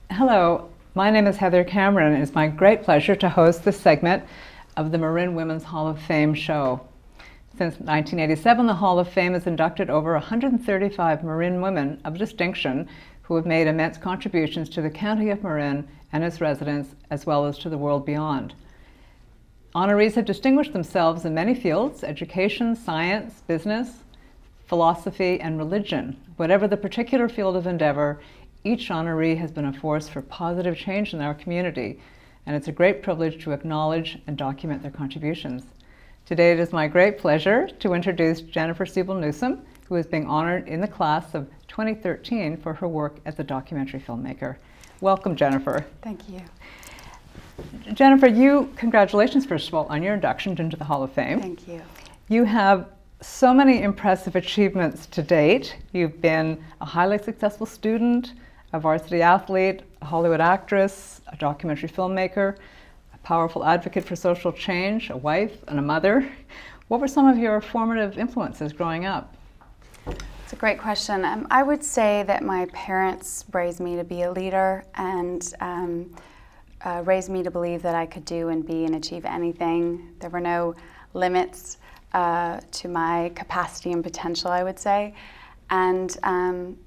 Hello, my name is Heather Cameron, and it's my great pleasure to host this segment of the Marin Women's Hall of Fame show. Since 1987, the Hall of Fame has inducted over 135 Marin women of distinction who have made immense contributions to the county of Marin and its residents, as well as to the world beyond. Honorees have distinguished themselves in many fields: education, science, business, philosophy, and religion. Whatever the particular field of endeavor, each honoree has been a force for positive change in our community, and it's a great privilege to acknowledge and document their contributions. Today it is my great pleasure to introduce Jennifer Siebel Newsom, who is being honored in the class of 2013 for her work as a documentary filmmaker. Welcome, Jennifer. Thank you. Jennifer, congratulations first of all on your induction into the Hall of Fame. Thank you. You have so many impressive achievements to date. You've been a highly successful student, a varsity athlete, a Hollywood actress, a documentary filmmaker, a powerful advocate for social change, a wife, and a mother. What were some of your formative influences growing up? It's a great question. I would say that my parents raised me to be a leader and raised me to believe that I could do and be and achieve anything. There were no limits to my capacity and potential, I would say. And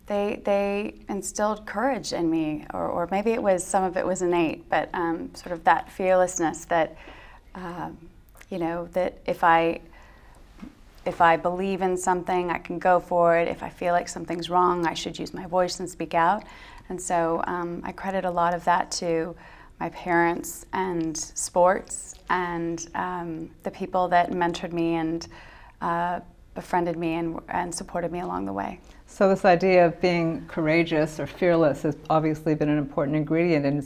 they instilled courage in me, or maybe some of it was innate, but sort of that fearlessness that, that if I believe in something, I can go for it. If I feel like something's wrong, I should use my voice and speak out. And so I credit a lot of that to my parents and sports and the people that mentored me and befriended me and supported me along the way. So this idea of being courageous or fearless has obviously been an important ingredient in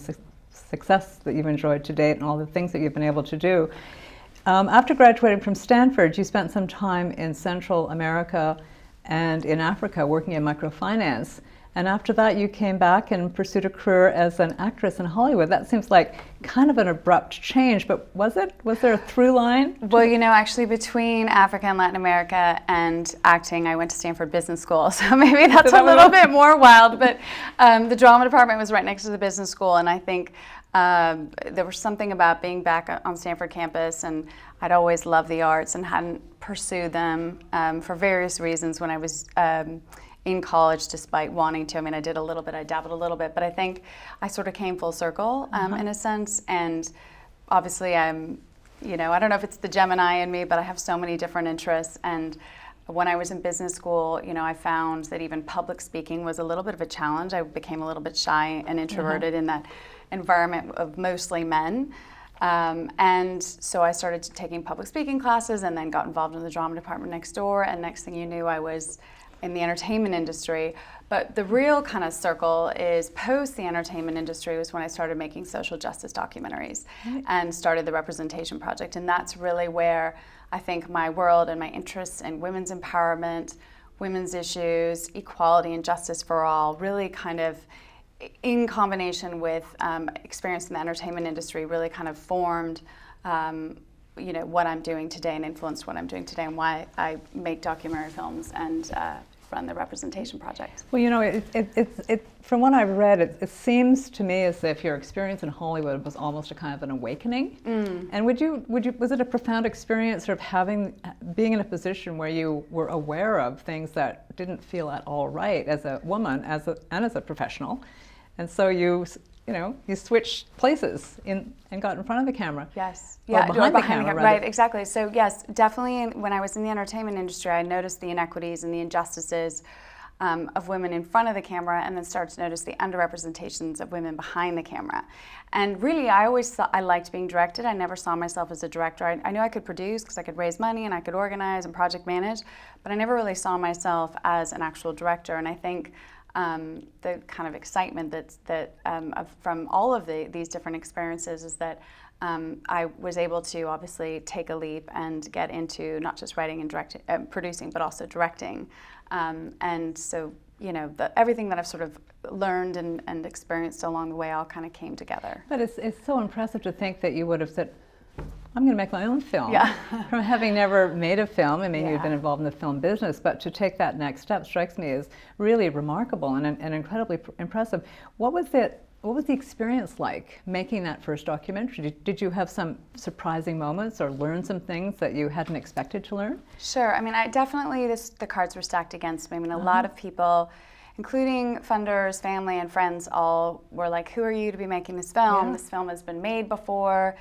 success that you've enjoyed to date and all the things that you've been able to do. After graduating from Stanford, you spent some time in Central America and in Africa working in microfinance. And after that, you came back and pursued a career as an actress in Hollywood. That seems like kind of an abrupt change, but was it? Was there a through line? Well, actually between Africa and Latin America and acting, I went to Stanford Business School, so maybe that's a little bit more wild, but the drama department was right next to the business school, and I think there was something about being back on Stanford campus, and I'd always loved the arts and hadn't pursued them for various reasons when I was in college, despite wanting to. I mean, I did a little bit, I dabbled a little bit, but I think I sort of came full circle in a sense. And obviously I'm I don't know if it's the Gemini in me, but I have so many different interests. And when I was in business school, I found that even public speaking was a little bit of a challenge. I became a little bit shy and introverted in that environment of mostly men. And so I started taking public speaking classes and then got involved in the drama department next door. And next thing you knew, I was in the entertainment industry. But the real kind of circle is post the entertainment industry was when I started making social justice documentaries and started the Representation Project. And that's really where I think my world and my interests in women's empowerment, women's issues, equality and justice for all really kind of in combination with experience in the entertainment industry really kind of formed what I'm doing today and influenced what I'm doing today and why I make documentary films and run the Representation Project. Well, from what I've read, it seems to me as if your experience in Hollywood was almost a kind of an awakening. And was it a profound experience, sort of being in a position where you were aware of things that didn't feel at all right as a woman, and as a professional, and so you switched places and got in front of the camera. Yes. Or behind the camera, right, exactly. So yes, definitely when I was in the entertainment industry, I noticed the inequities and the injustices of women in front of the camera, and then started to notice the underrepresentations of women behind the camera. And really, I always thought I liked being directed. I never saw myself as a director. I knew I could produce because I could raise money and I could organize and project manage, but I never really saw myself as an actual director. And I think the kind of excitement from all of these different experiences is that I was able to obviously take a leap and get into not just writing and producing, but also directing. And so, everything that I've sort of learned and experienced along the way all kind of came together. But it's so impressive to think that you would have said, I'm going to make my own film. Yeah. From having never made a film, I mean, Yeah. you've been involved in the film business, but to take that next step strikes me as really remarkable and incredibly impressive. What was the experience like making that first documentary? Did you have some surprising moments or learn some things that you hadn't expected to learn? Sure. I mean, the cards were stacked against me. I mean, a lot of people, including funders, family, and friends, all were like, "Who are you to be making this film? Yeah. This film has been made before."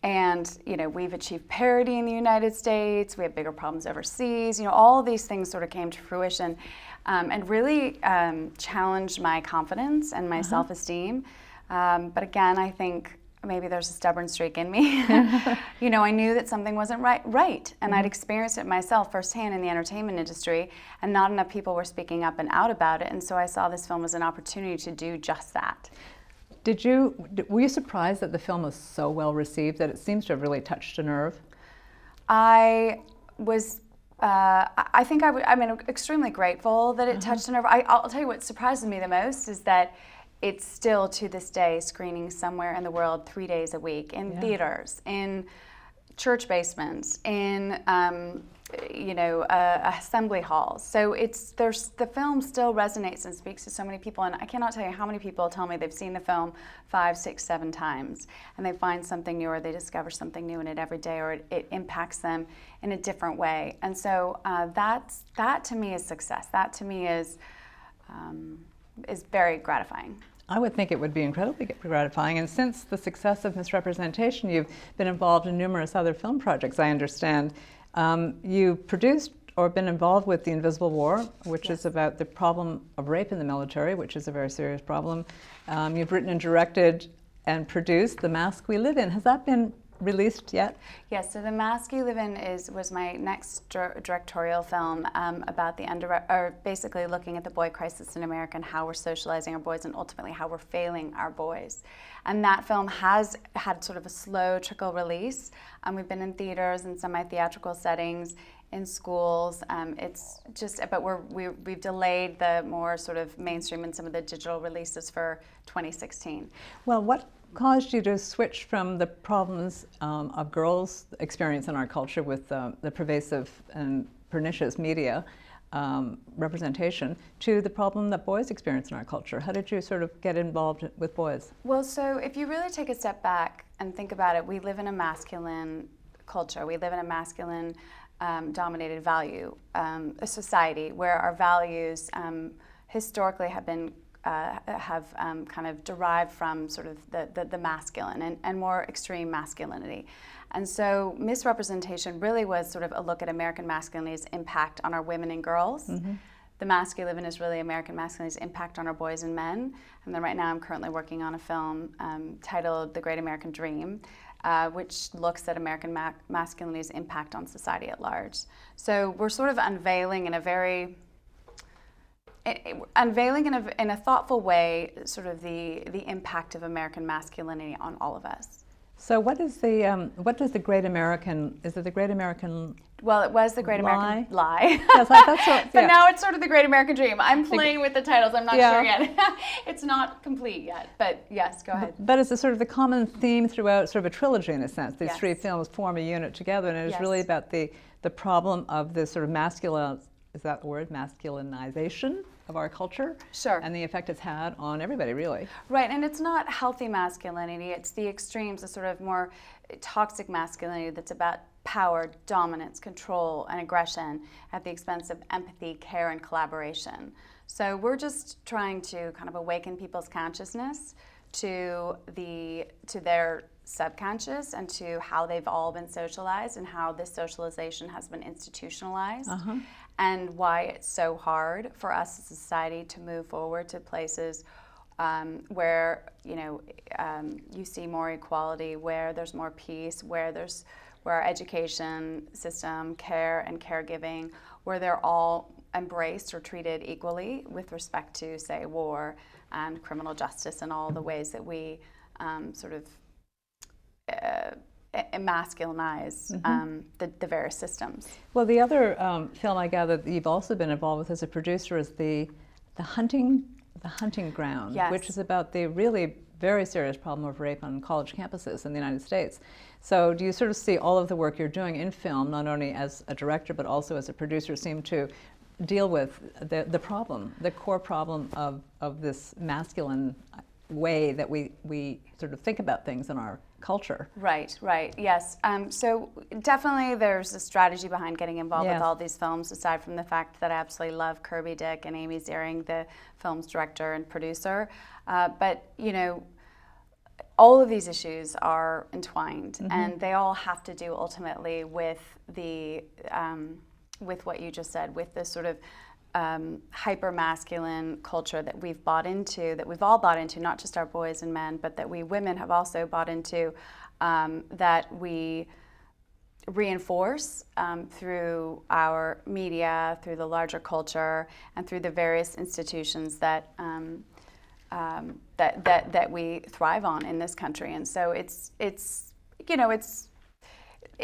And we've achieved parity in the United States. We have bigger problems overseas. All these things sort of came to fruition, and really challenged my confidence and my self-esteem. But again, I think maybe there's a stubborn streak in me. I knew that something wasn't right, and I'd experienced it myself firsthand in the entertainment industry, and not enough people were speaking up and out about it. And so I saw this film as an opportunity to do just that. Were you surprised that the film was so well received, that it seems to have really touched a nerve? I was, I'm extremely grateful that it touched a nerve. I'll tell you what surprises me the most is that it's still to this day screening somewhere in the world 3 days a week, in theaters, in church basements, in assembly halls. So the film still resonates and speaks to so many people, and I cannot tell you how many people tell me they've seen the film 5, 6, 7 times, and they find something new or they discover something new in it every day, or it impacts them in a different way. And so that to me is success. That to me is very gratifying. I would think it would be incredibly gratifying. And since the success of Misrepresentation, you've been involved in numerous other film projects, I understand. You produced or been involved with The Invisible War, which is about the problem of rape in the military, which is a very serious problem. You've written and directed and produced The Mask We Live In. Has that been released yet? Yes, so The Mask You Live In was my next directorial film about basically looking at the boy crisis in America and how we're socializing our boys and ultimately how we're failing our boys. And that film has had sort of a slow trickle release. We've been in theaters and semi-theatrical settings, in schools. But we've delayed the more sort of mainstream and some of the digital releases for 2016. Well, what caused you to switch from the problems of girls' experience in our culture with the pervasive and pernicious media representation to the problem that boys experience in our culture? How did you sort of get involved with boys? Well, so if you really take a step back and think about it, we live in a masculine culture. We live in a masculine dominated value, a society where our values historically have been have kind of derived from sort of the masculine and more extreme masculinity. And so misrepresentation really was sort of a look at American masculinity's impact on our women and girls. Mm-hmm. The masculine is really American masculinity's impact on our boys and men. And then right now I'm currently working on a film titled The Great American Dream, which looks at American masculinity's impact on society at large. So we're sort of unveiling in a very in a thoughtful way sort of the impact of American masculinity on all of us. So what does the Great American, is it the Great American Well, it was the Great American Lie. Yes, that's what, But now it's sort of the Great American Dream. I'm playing with the titles. I'm not sure yet. It's not complete yet. But yes, go ahead. But it's a sort of the common theme throughout sort of a trilogy in a sense. These Yes. three films form a unit together, and it is Yes. really about the problem of this sort of is that the word, masculinization of our culture? Sure. And the effect it's had on everybody, really. Right, and it's not healthy masculinity. It's the extremes, the sort of more toxic masculinity that's about power, dominance, control, and aggression at the expense of empathy, care, and collaboration. So we're just trying to kind of awaken people's consciousness to their subconscious and to how they've all been socialized and how this socialization has been institutionalized, and why it's so hard for us as a society to move forward to places where you see more equality, where there's more peace, where our education system, care and caregiving, where they're all embraced or treated equally with respect to, say, war and criminal justice and all the ways that we sort of masculinize the various systems. Well, the other film I gather that you've also been involved with as a producer is the hunting ground, Yes. which is about the really very serious problem of rape on college campuses in the United States. So do you sort of see all of the work you're doing in film, not only as a director but also as a producer, seem to deal with the problem, the core problem of this masculine way that we sort of think about things in our culture? Right, yes. So definitely there's a strategy behind getting involved with all these films, aside from the fact that I absolutely love Kirby Dick and Amy Ziering, the film's director and producer. But, all of these issues are entwined, and they all have to do ultimately with with what you just said, with this sort of hyper-masculine culture that we've bought into, that we've all bought into, not just our boys and men, but that we women have also bought into, that we reinforce through our media, through the larger culture, and through the various institutions that we thrive on in this country. And so it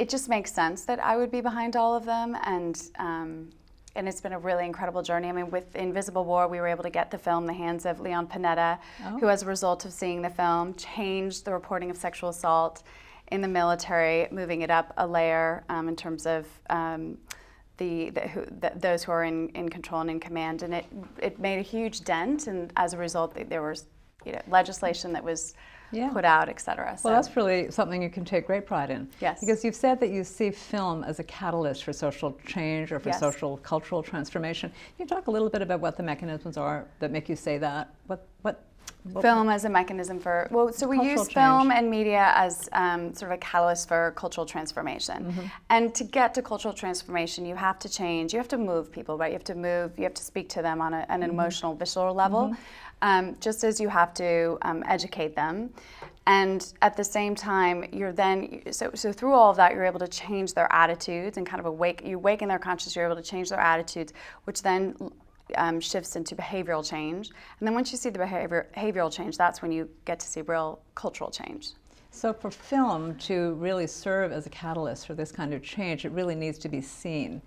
just makes sense that I would be behind all of them, and it's been a really incredible journey. I mean, with Invisible War, we were able to get the film in the hands of Leon Panetta, who, as a result of seeing the film, changed the reporting of sexual assault in the military, moving it up a layer in terms of those who are in control and in command. And it made a huge dent, and as a result, there was legislation that was put out, et cetera. Well, that's really something you can take great pride in. Yes. Because you've said that you see film as a catalyst for social change or for social cultural transformation. Can you talk a little bit about what the mechanisms are that make you say that? What film as a mechanism for, so we use film and media as sort of a catalyst for cultural transformation. And to get to cultural transformation, you have to change, you have to move people, right? You have to speak to them on an emotional, visceral level, just as you have to educate them. And at the same time, you're then, so through all of that, you're able to change their attitudes and kind of awaken their consciousness, you're able to change their attitudes, which then shifts into behavioral change. And then once you see the behavioral change, that's when you get to see real cultural change. So for film to really serve as a catalyst for this kind of change, it really needs to be seen.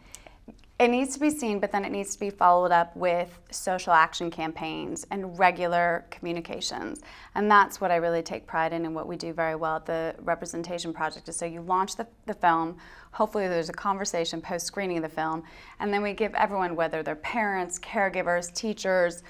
It needs to be seen, but then it needs to be followed up with social action campaigns and regular communications. And that's what I really take pride in and what we do very well at the Representation Project is, so you launch the film, hopefully there's a conversation post-screening of the film, and then we give everyone, whether they're parents, caregivers, teachers,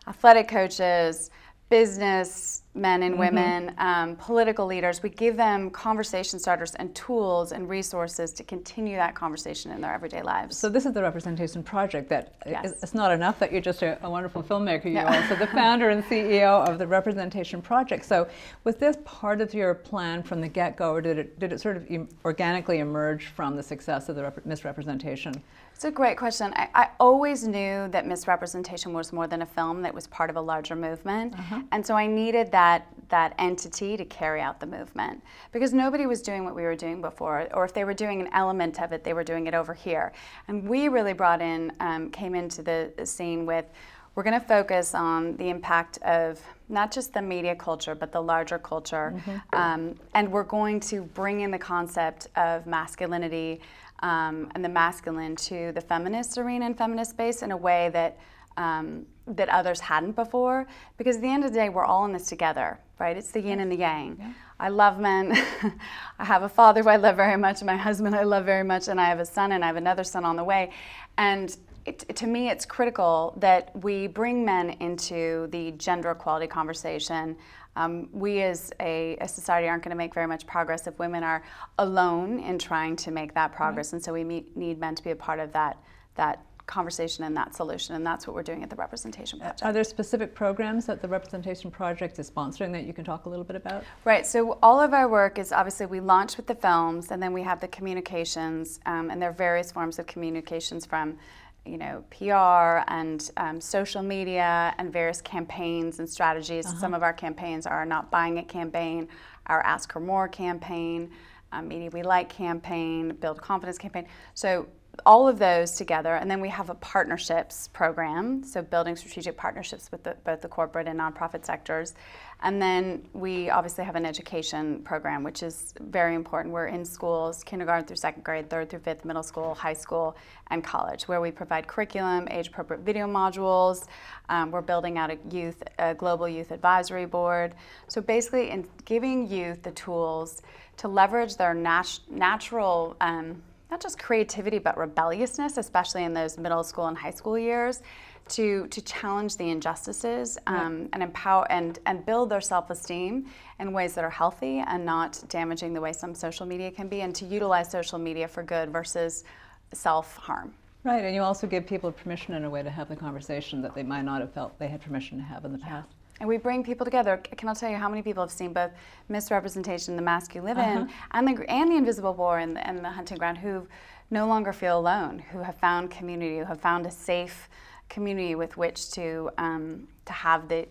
athletic coaches, business, men and women, political leaders. We give them conversation starters and tools and resources to continue that conversation in their everyday lives. So this is the Representation Project. That Yes. it's not enough that you're just a wonderful filmmaker. You're also the founder and CEO of the Representation Project. So was this part of your plan from the get-go, or did it sort of organically emerge from the success of the misrepresentation? It's a great question. I always knew that misrepresentation was more than a film, that was part of a larger movement. And so I needed that entity to carry out the movement, because nobody was doing what we were doing before, or if they were doing an element of it, they were doing it over here. And we really came into the scene with, we're going to focus on the impact of not just the media culture, but the larger culture. And we're going to bring in the concept of masculinity and the masculine to the feminist arena and feminist space in a way that that others hadn't before. Because at the end of the day, we're all in this together, right? It's the yin and the yang. Yeah. I love men. I have a father who I love very much, and my husband I love very much, and I have a son, and I have another son on the way. And to me, it's critical that we bring men into the gender equality conversation. We as a society aren't going to make very much progress if women are alone in trying to make that progress. And so we need men to be a part of that conversation and that solution, and that's what we're doing at the Representation Project. Are there specific programs that the Representation Project is sponsoring that you can talk a little bit about? Right, so all of our work is, obviously we launch with the films, and then we have the communications, and there are various forms of communications, from PR and social media and various campaigns and strategies. Some of our campaigns are Not Buying It campaign, our Ask Her More campaign, Media We Like campaign, Build Confidence campaign. So all of those together, and then we have a partnerships program, so building strategic partnerships with both the corporate and nonprofit sectors. And then we obviously have an education program, which is very important. We're in schools, kindergarten through second grade, third through fifth, middle school, high school, and college, where we provide curriculum, age-appropriate video modules. We're building out a global youth advisory board. So basically, in giving youth the tools to leverage their natural not just creativity, but rebelliousness, especially in those middle school and high school years, to challenge the injustices and empower and build their self-esteem in ways that are healthy and not damaging the way some social media can be, and to utilize social media for good versus self-harm. Right, and you also give people permission in a way to have the conversation that they might not have felt they had permission to have in the past. And we bring people together. I cannot tell you how many people have seen both Misrepresentation, The Mask You Live In, and the Invisible War and the Hunting Ground, who no longer feel alone, who have found community, who have found a safe community with which to have the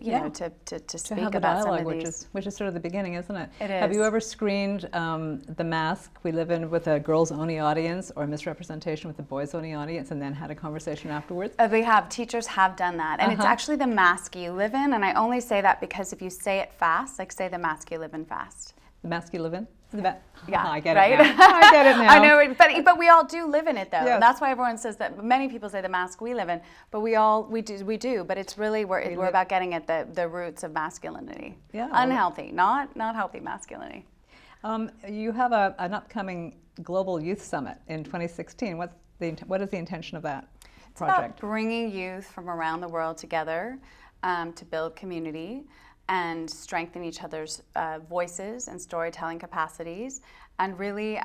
to speak have about dialogue, some of these. which is sort of the beginning, isn't it? It is. Have you ever screened The Mask We Live In with a girls-only audience, or Misrepresentation with a boys-only audience, and then had a conversation afterwards? We have. Teachers have done that. And it's actually The Mask You Live In, and I only say that because if you say it fast, like say The Mask You Live In fast. The Mask You Live In? Yeah, I get right? it now. I get it now. I know, but we all do live in it, though. Yes. And that's why everyone says that. Many people say the mask we live in, but we do. But it's really we're about getting at the roots of masculinity. Yeah. Unhealthy, not healthy masculinity. You have an upcoming Global Youth Summit in 2016. What is the intention of that project? It's about bringing youth from around the world together to build community and strengthen each other's voices and storytelling capacities, and really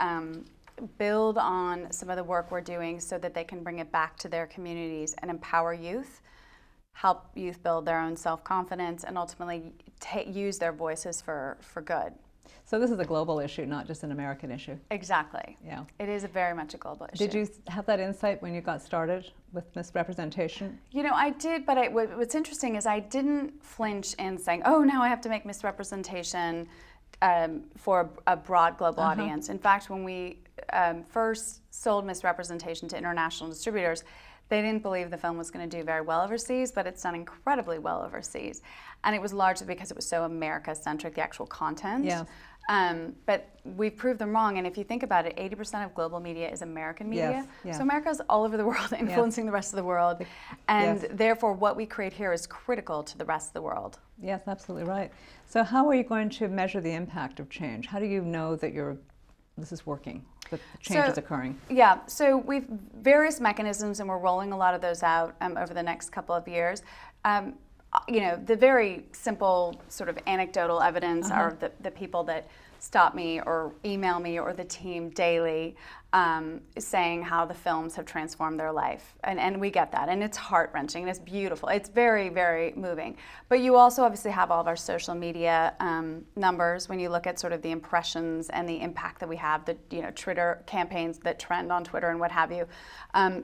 build on some of the work we're doing so that they can bring it back to their communities and empower youth, help youth build their own self-confidence, and ultimately use their voices for good. So this is a global issue, not just an American issue. Exactly. Yeah. It is very much a global issue. Did you have that insight when you got started with misrepresentation? I did, but what's interesting is I didn't flinch in saying, oh, now I have to make misrepresentation for a broad global audience. In fact, when we first sold misrepresentation to international distributors, they didn't believe the film was going to do very well overseas, but it's done incredibly well overseas. And it was largely because it was so America-centric, the actual content. Yeah. But we've proved them wrong, and if you think about it, 80% of global media is American media. Yes, yeah. So America's all over the world, influencing the rest of the world, and therefore what we create here is critical to the rest of the world. Yes, absolutely right. So how are you going to measure the impact of change? How do you know that this is working, that the change is occurring? Yeah, so we've various mechanisms, and we're rolling a lot of those out over the next couple of years. the very simple sort of anecdotal evidence are the people that stop me or email me or the team daily saying how the films have transformed their life. And we get that. And it's heart-wrenching and it's beautiful. It's very, very moving. But you also obviously have all of our social media numbers when you look at sort of the impressions and the impact that we have, the Twitter campaigns that trend on Twitter and what have you.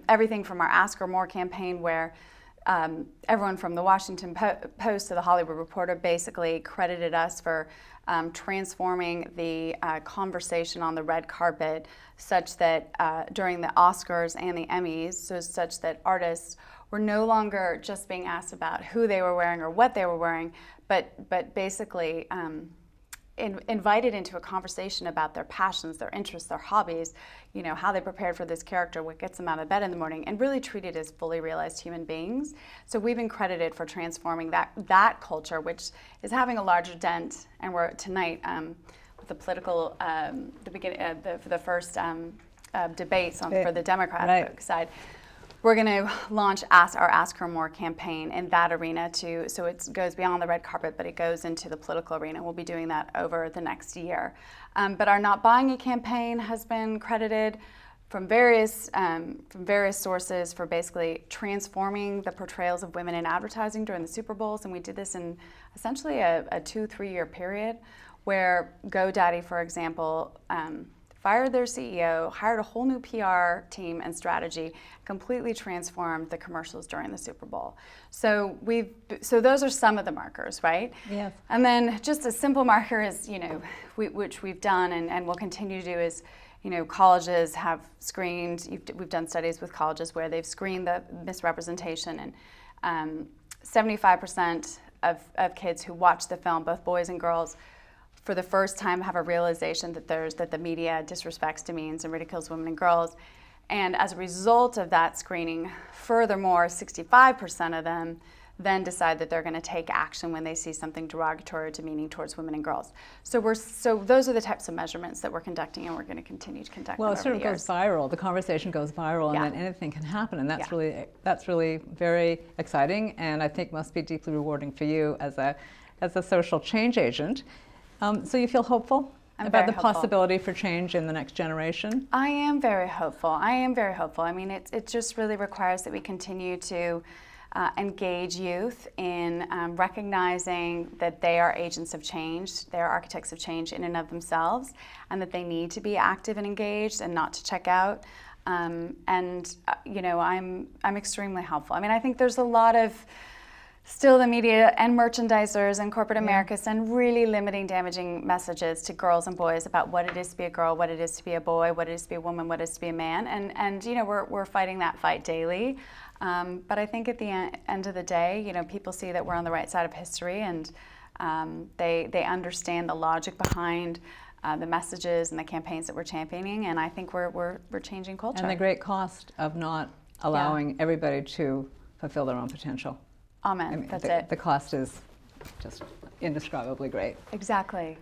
Everything from our Ask Her More campaign where everyone from the Washington Post to the Hollywood Reporter basically credited us for transforming the conversation on the red carpet such that during the Oscars and the Emmys, so such that artists were no longer just being asked about who they were wearing or what they were wearing, but basically invited into a conversation about their passions, their interests, their hobbies, how they prepared for this character, what gets them out of bed in the morning, and really treated as fully realized human beings. So we've been credited for transforming that culture, which is having a larger dent. And we're tonight with the political, for the first debates for the Democratic side. We're going to launch our Ask Her More campaign in that arena too. So it goes beyond the red carpet, but it goes into the political arena. We'll be doing that over the next year. But our Not Buying It campaign has been credited from various sources for basically transforming the portrayals of women in advertising during the Super Bowls. And we did this in essentially a 2-3 year period where GoDaddy, for example, fired their CEO, hired a whole new PR team and strategy, completely transformed the commercials during the Super Bowl. So those are some of the markers, right? Yes. And then just a simple marker is, which we've done and will continue to do is, colleges have screened, we've done studies with colleges where they've screened the misrepresentation, and 75% of kids who watch the film, both boys and girls, for the first time have a realization that the media disrespects, demeans, and ridicules women and girls. And as a result of that screening, furthermore, 65% of them then decide that they're going to take action when they see something derogatory or demeaning towards women and girls. So those are the types of measurements that we're conducting, and we're going to continue to conduct. Well, them it sort of over the goes viral. The conversation goes viral, and then anything can happen, and that's really very exciting, and I think must be deeply rewarding for you as a social change agent. So you feel hopeful about the possibility for change in the next generation? I am very hopeful. I mean, it just really requires that we continue to engage youth in recognizing that they are agents of change, they are architects of change in and of themselves, and that they need to be active and engaged and not to check out. I'm extremely helpful. I mean, I think there's a lot of still the media and merchandisers and corporate America send really limiting, damaging messages to girls and boys about what it is to be a girl, what it is to be a boy, what it is to be a woman, what it is to be a man. And we're fighting that fight daily. But I think at the end of the day, people see that we're on the right side of history, and they understand the logic behind the messages and the campaigns that we're championing. And I think we're changing culture. And the great cost of not allowing everybody to fulfill their own potential. Amen. I mean, That's it. The cost is just indescribably great. Exactly.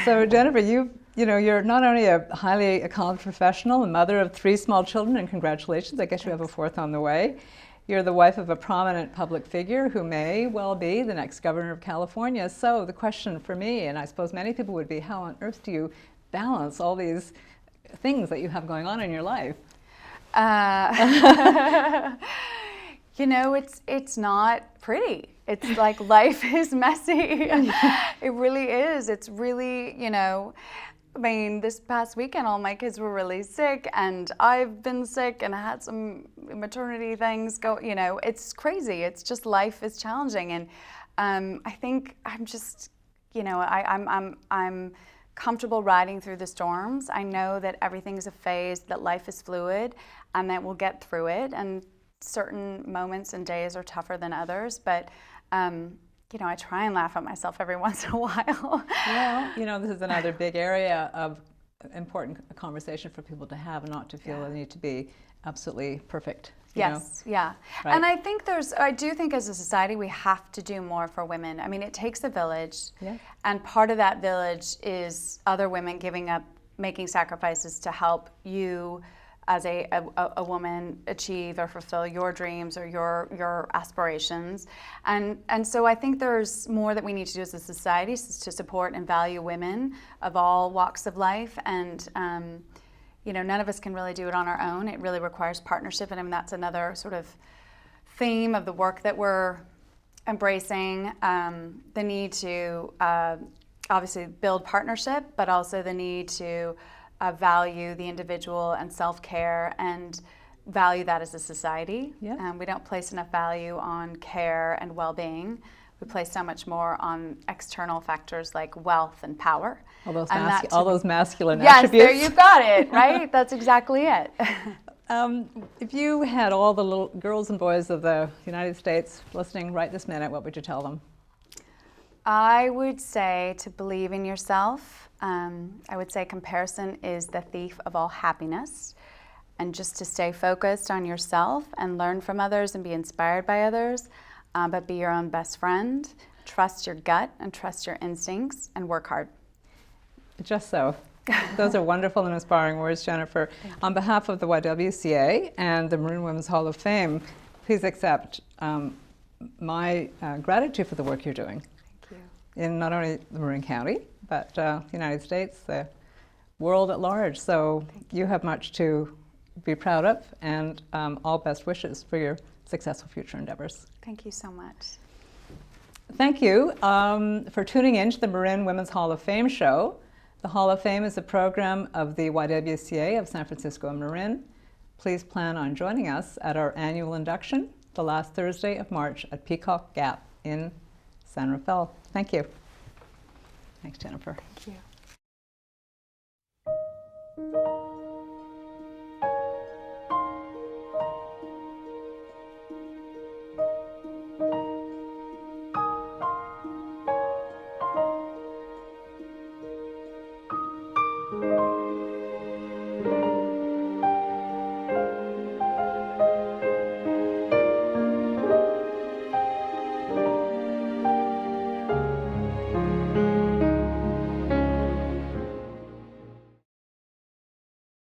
So Jennifer, you're not only a highly accomplished professional, a mother of 3 small children, and congratulations, I guess you have a 4th on the way. You're the wife of a prominent public figure who may well be the next governor of California. So the question for me, and I suppose many people would be, how on earth do you balance all these things that you have going on in your life? It's not pretty. It's like life is messy. It really is. It's really, this past weekend all my kids were really sick, and I've been sick and had some maternity things go, it's crazy. It's just life is challenging. And I think I'm just, I'm comfortable riding through the storms. I know that everything's a phase, that life is fluid, and that we'll get through it. And certain moments and days are tougher than others, but I try and laugh at myself every once in a while. Well, this is another big area of important conversation for people to have, and not to feel they need to be absolutely perfect. Yes, yeah. Right. And I do think as a society we have to do more for women. I mean, it takes a village, and part of that village is other women giving up, making sacrifices to help you as a woman achieve or fulfill your dreams or your aspirations. And so I think there's more that we need to do as a society to support and value women of all walks of life. And none of us can really do it on our own. It really requires partnership, and I mean that's another sort of theme of the work that we're embracing, the need to obviously build partnership, but also the need to value the individual and self-care and value that as a society. Yeah. We don't place enough value on care and well-being. We place so much more on external factors like wealth and power. All those masculine yes, attributes. Yes, there you got it, right? That's exactly it. If you had all the little girls and boys of the United States listening right this minute, what would you tell them? I would say to believe in yourself. I would say comparison is the thief of all happiness, and just to stay focused on yourself and learn from others and be inspired by others, but be your own best friend. Trust your gut and trust your instincts and work hard. Just so. Those are wonderful and inspiring words, Jennifer. On behalf of the YWCA and the Marin Women's Hall of Fame, please accept my gratitude for the work you're doing. Thank you. In not only the Marin County, but the United States, the world at large. So you have much to be proud of, and all best wishes for your successful future endeavors. Thank you so much. Thank you for tuning in to the Marin Women's Hall of Fame show. The Hall of Fame is a program of the YWCA of San Francisco and Marin. Please plan on joining us at our annual induction, the last Thursday of March at Peacock Gap in San Rafael. Thank you. Thanks, Jennifer. Thank you.